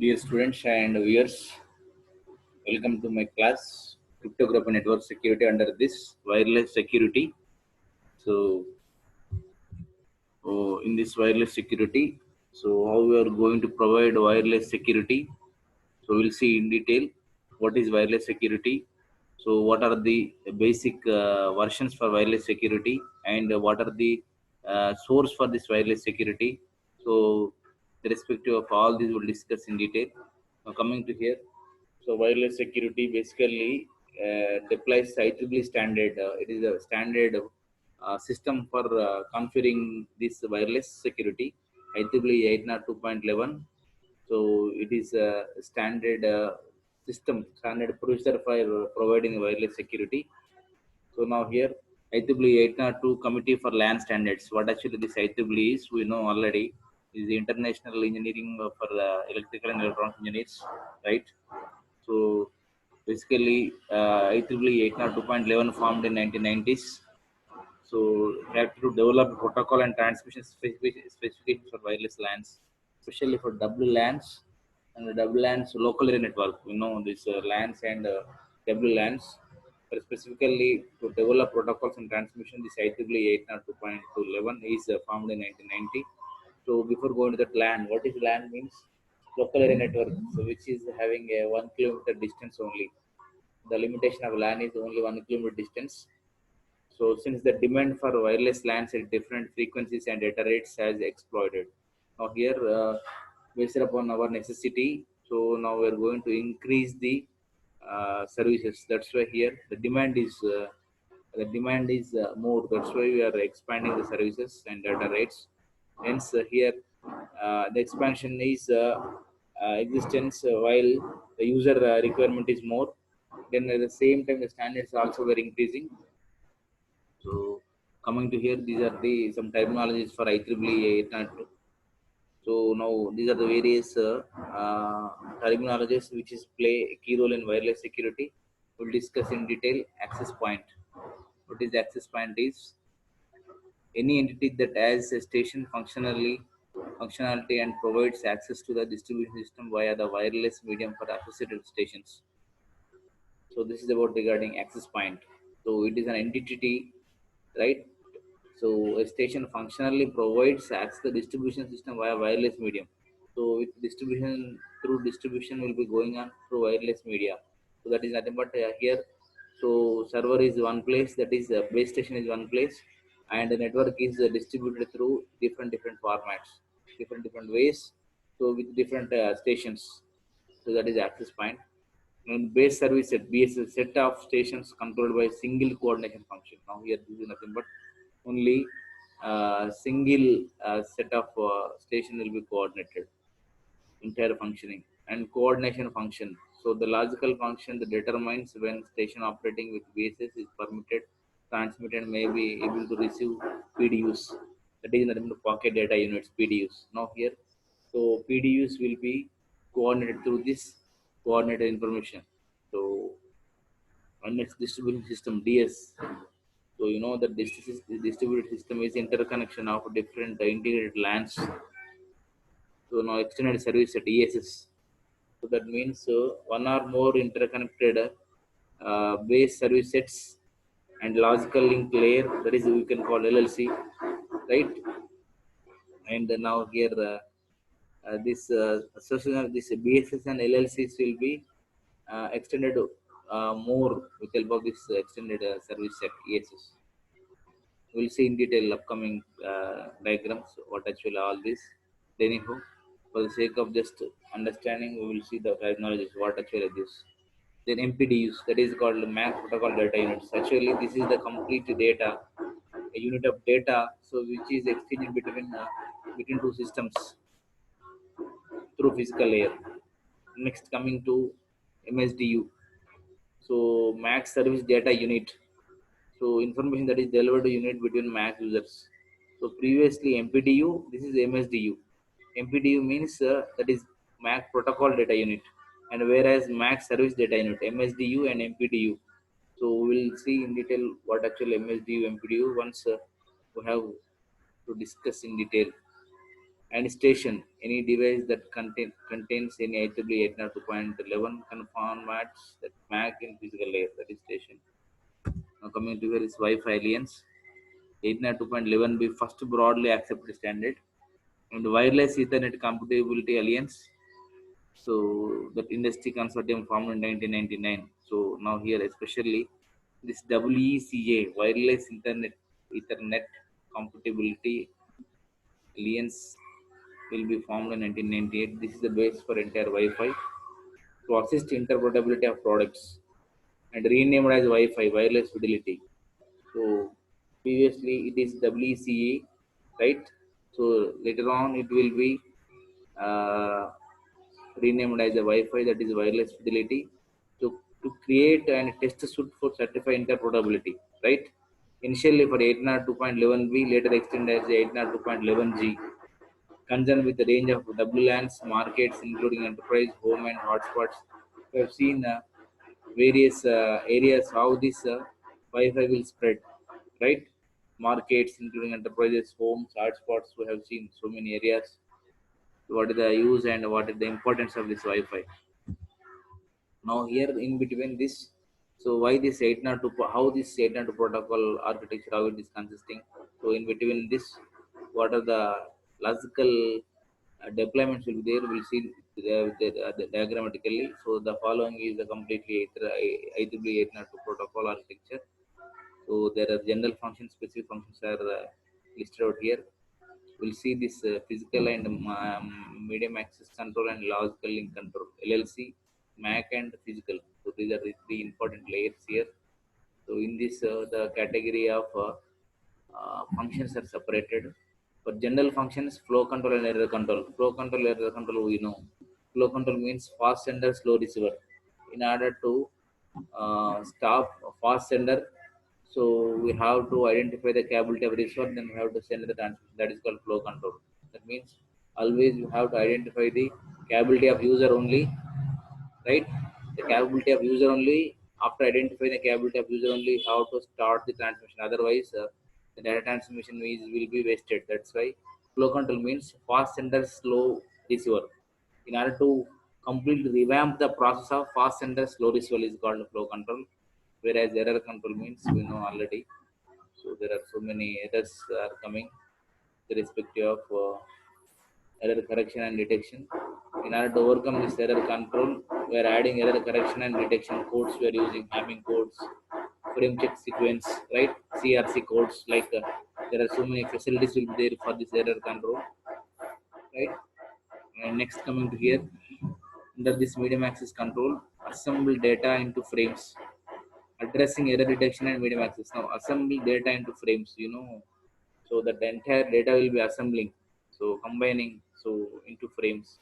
Dear students and viewers, welcome to my class Cryptography Network Security under this wireless security. So, in this wireless security, how we are going to provide wireless security. So, we'll see in detail what is wireless security. So, what are the basic versions for wireless security and what are the source for this wireless security. So, irrespective of all these, we'll discuss in detail. Now, coming to here. So wireless security basically deploys IEEE standard. It is a standard system for configuring this wireless security. IEEE 802.11. So it is a standard system, standard procedure for providing wireless security. So now here IEEE 802 Committee for LAN Standards. What actually this IEEE is, we know already, is the International Engineering for Electrical and Electronic Engineers, right? So basically, IEEE 802.11 formed in 1990s. So had to develop protocol and transmission specifications for wireless LANs, especially for double LANs and double LANs local area network. You know this LANs and double LANs. But specifically to develop protocols and transmission, this IEEE 802.11 is formed in 1990. So before going to that LAN, what is LAN means? Local area network, so which is having a 1 kilometer distance only. The limitation of LAN is only 1 kilometer distance. So since the demand for wireless LANs at different frequencies and data rates has exploded. Now here, based upon our necessity, so now we are going to increase the services. That's why here the demand is more. That's why we are expanding the services and data rates. Hence, here the expansion is existence while the user requirement is more. Then at the same time, the standards also were increasing. So coming to here, these are the some terminologies for IEEE 802. So now these are the various terminologies which is play a key role in wireless security. We'll discuss in detail access point. What is access point is any entity that has a station functionality and provides access to the distribution system via the wireless medium for associated stations. So this is about regarding access point. So it is an entity, right? So a station functionally provides access to the distribution system via wireless medium. So with distribution will be going on through wireless media. So that is nothing but here. So server is one place, that is base station is one place, and the network is distributed through different formats, different ways. So with different stations. So that is access point. And base service set B is a set of stations controlled by single coordination function. Now here this is nothing but only single set of station will be coordinated, entire functioning and coordination function. So the logical function that determines when station operating with bases is permitted, transmitted may be able to receive PDUs. That is nothing but pocket data units, PDUs. Now here, so PDUs will be coordinated through this coordinated information. So and next distribution system DS. So you know that this distributed system is interconnection of different integrated LANs. So now extended service at ESS. So that means one or more interconnected base service sets and logical link layer, that is we can call LLC, right? And now here this association of this BSS and LLCs will be extended more with help of this extended service set ESS. We'll see in detail upcoming diagrams what actually all this. Anyhow, for the sake of just understanding, we will see the technologies what actually this. Then MPDUs, that is called MAC protocol data units. Actually, this is the complete data, a unit of data, so which is exchanged between two systems through physical layer. Next, coming to MSDU, so MAC service data unit. So information that is delivered to unit between MAC users. So previously MPDU, this is MSDU. MPDU means that is MAC protocol data unit, and whereas MAC service data unit, MSDU and MPDU. So we'll see in detail what actually MSDU, MPDU once we have to discuss in detail. And station, any device that contains any IEEE 802.11 conformats that MAC in physical layer, that is station. Now coming to here is Wi-Fi Alliance. 802.11 be first broadly accepted standard, and Wireless Ethernet Compatibility Alliance. So that industry consortium formed in 1999. So now here especially this WECA, Wireless Ethernet Compatibility Alliance, will be formed in 1998. This is the base for entire Wi-Fi to assist interoperability of products, and renamed as Wi-Fi, Wireless Fidelity. So previously it is WCA, right? So later on it will be uh, renamed as a Wi-Fi, that is wireless fidelity, to create and test a suite for certified interoperability, right? Initially for 802.11b, later extended as 802.11g, concerned with the range of WLANs markets, including enterprise, home, and hotspots. We have seen various areas how this Wi-Fi will spread, right? Markets, including enterprises, homes, hotspots. We have seen so many areas. What is the use and what is the importance of this Wi-Fi? Now here in between this, so why this 802, how this 802 protocol architecture, how it is consisting. So in between this, what are the logical deployments will be there, we'll see diagrammatically. So the following is the completely IEEE 802 protocol architecture. So there are general functions, specific functions are listed out here. We'll see this physical and medium access control and logical link control, LLC, MAC, and physical. So these are the three important layers here. So in this, the category of functions are separated. For general functions, flow control and error control. Error control, we know. Flow control means fast sender, slow receiver. In order to stop a fast sender, so we have to identify the capability of receiver, then we have to send the transmission. That is called flow control. That means always you have to identify the capability of user only, right? The capability of user only. After identifying the capability of user only, how to start the transmission. Otherwise, the data transmission will be wasted. That's why flow control means fast sender, slow receiver. In order to completely revamp the process of fast sender, slow receiver is called flow control. Whereas error control means we know already. So there are so many errors are coming irrespective of error correction and detection. In order to overcome this error control, we are adding error correction and detection codes. We are using Hamming codes, frame check sequence, right? CRC codes. Like there are so many facilities will be there for this error control, right? And next coming to here, under this medium access control, assemble data into frames, addressing error detection and medium access. Now assemble data into frames, so that the entire data will be assembling, so combining, so into frames.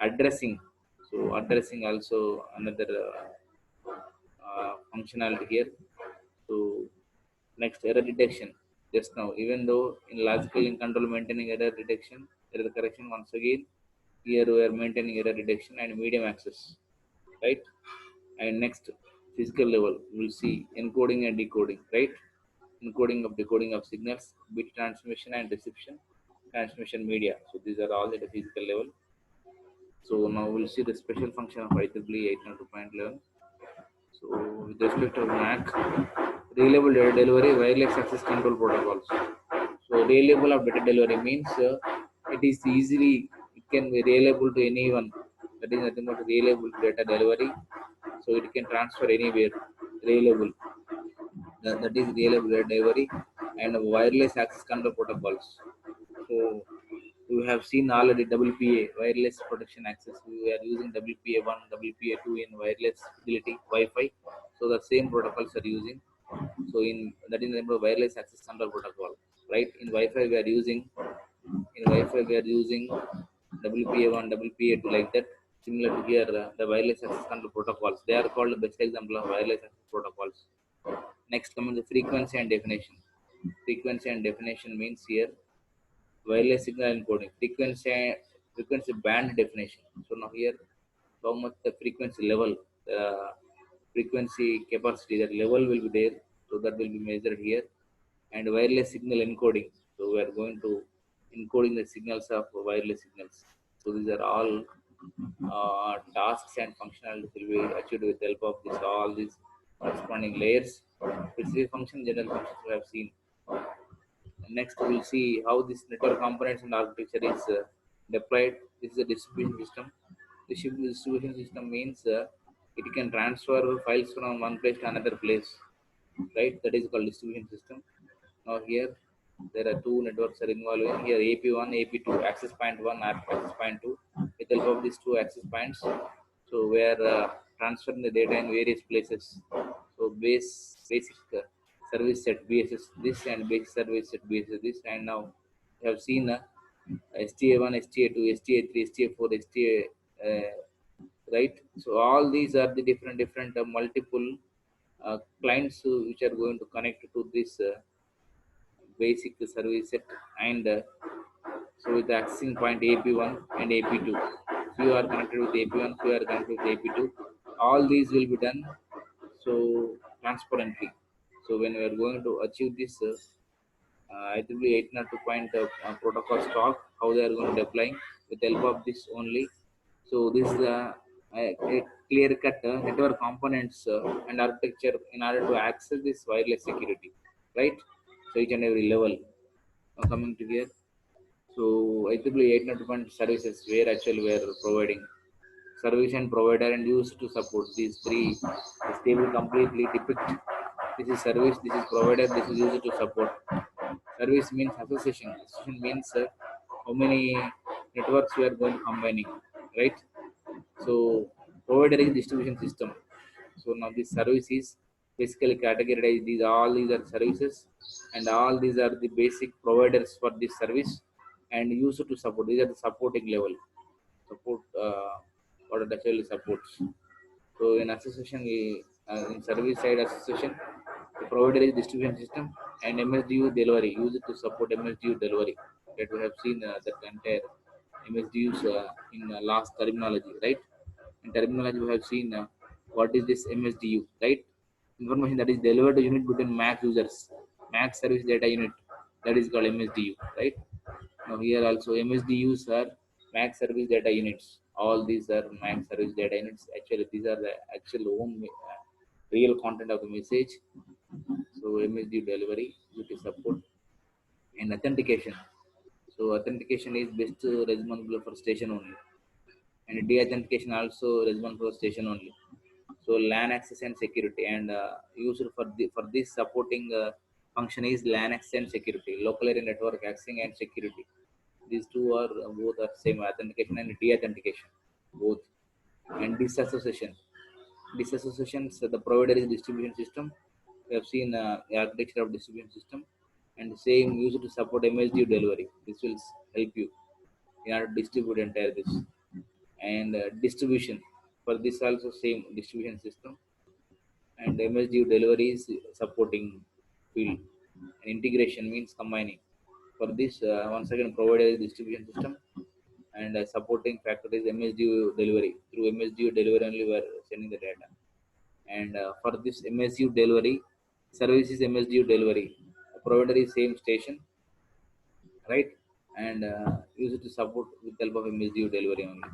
Addressing, so addressing also another functionality here. So next, error detection. Just now, even though in logical in control maintaining error detection, error correction, once again here we are maintaining error detection and medium access, right? And next, physical level, we'll see encoding and decoding, right? Encoding of decoding of signals, bit transmission and reception, transmission media. So these are all at the physical level. So now we'll see the special function of IEEE 802.11. So with respect to MAC, reliable data delivery, wireless access control protocols. So reliable of data delivery means it is easily, it can be reliable to anyone. That is nothing but reliable data delivery. So it can transfer anywhere. Reliable. That is reliable data delivery, and wireless access control protocols. So we have seen already WPA, wireless protection access. We are using WPA1, WPA2 in wireless fidelity Wi-Fi. So the same protocols are using. So in that is the wireless access control protocol, right? In Wi-Fi we are using WPA1, WPA2, like that. Similar to here, the wireless access control protocols. They are called the best example of wireless access protocols. Next, coming to frequency and definition. Frequency and definition means here wireless signal encoding, frequency band definition. So now here, how much the frequency level, the frequency capacity, that level will be there. So that will be measured here. And wireless signal encoding. So we are going to encoding the signals of wireless signals. So these are all tasks and functionalities will be achieved with the help of this all these corresponding layers. Specific function, general functions we have seen. Next, we'll see how this network components and architecture is deployed. This is a distribution system. Distribution system means it can transfer files from one place to another place, right? That is called distribution system. Now here there are two networks are involved here, AP1, AP2, access point 1, access point 2. With the help of these two access points, so we are transferring the data in various places. So basic service set BSS this and basic service set BSS this, and now we have seen STA1, STA2, STA3, STA4, STA right. So all these are the different multiple clients which are going to connect to this basic service set, and so with the accessing point AP1 and AP2, few are connected with AP1, few are connected with AP2. All these will be done so transparently. So when we are going to achieve this IEEE 802 point protocol stock, how they are going to deploy with the help of this only. So this is a clear cut network components and architecture in order to access this wireless security, right? So each and every level. Now coming to here, so IEEE 802 point services where actually we are providing service and provider and used to support these three. This table completely depict this is service, this is provider, this is used to support. Service means association. Association means how many networks we are going to combining, right? So provider is distribution system. So now this service is basically categorized. These are services, and all these are the basic providers for this service and used to support. These are the supporting level support. What it actually supports. So in association, in service side association, the provider is distribution system and MSDU delivery used to support MSDU delivery. That we have seen that entire MSDUs in last terminology, right? In terminology, we have seen what is this MSDU, right? Information that is delivered to unit between MAC users, MAC service data unit, that is called MSDU, right? Now here also MSDUs are MAC service data units. All these are MAC service data units. Actually, these are the actual own real content of the message. So MSDU delivery, duty support, and authentication. So authentication is best responsible for station only, and de-authentication also responsible for station only. So LAN access and security, and used for this supporting function is LAN access and security, local area network accessing and security. These two are both are same, authentication and de-authentication, both. And disassociation. Disassociation, so the provider is distribution system. We have seen the architecture of distribution system, and the same used to support MSDU delivery. This will help you in order to distribute entire this. And distribution, for this also same distribution system, and MSDU delivery is supporting field. And integration means combining. For this, once again, provider is distribution system, and supporting factor is MSDU delivery. Through MSDU delivery only we are sending the data. And for this MSDU delivery, service is MSDU delivery. Provider is same station, right? And use it to support with help of MSDU delivery only.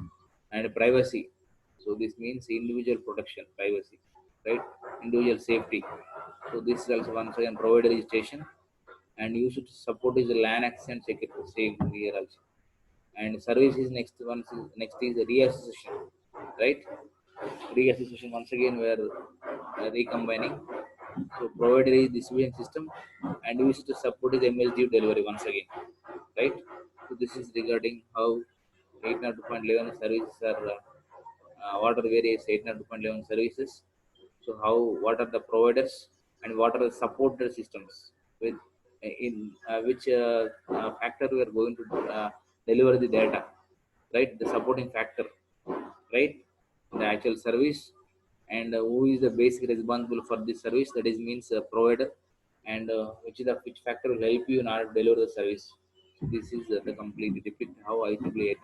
And privacy. So this means individual protection, privacy, right? Individual safety. So this is also once again provider is station, and use it to support is the LAN access and security. Same here also. And service is next is reassociation, right? Reassociation, once again we are recombining. So provider is distribution system, and use it to support is MSDU delivery once again, right? So this is regarding how 802.11 services are what are the various 802.11 services. So how, what are the providers and what are the supported systems with in which factor we are going to deliver the data, right? The supporting factor, right? The actual service, and who is the basic responsible for this service, that is means provider, and which factor will help you in order to deliver the service. So this is the complete depict how IEEE 802.11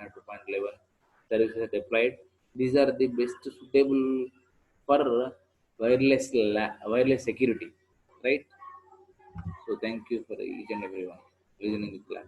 services are deployed. These are the best suitable for wireless security, right? So thank you for each and everyone listening to class.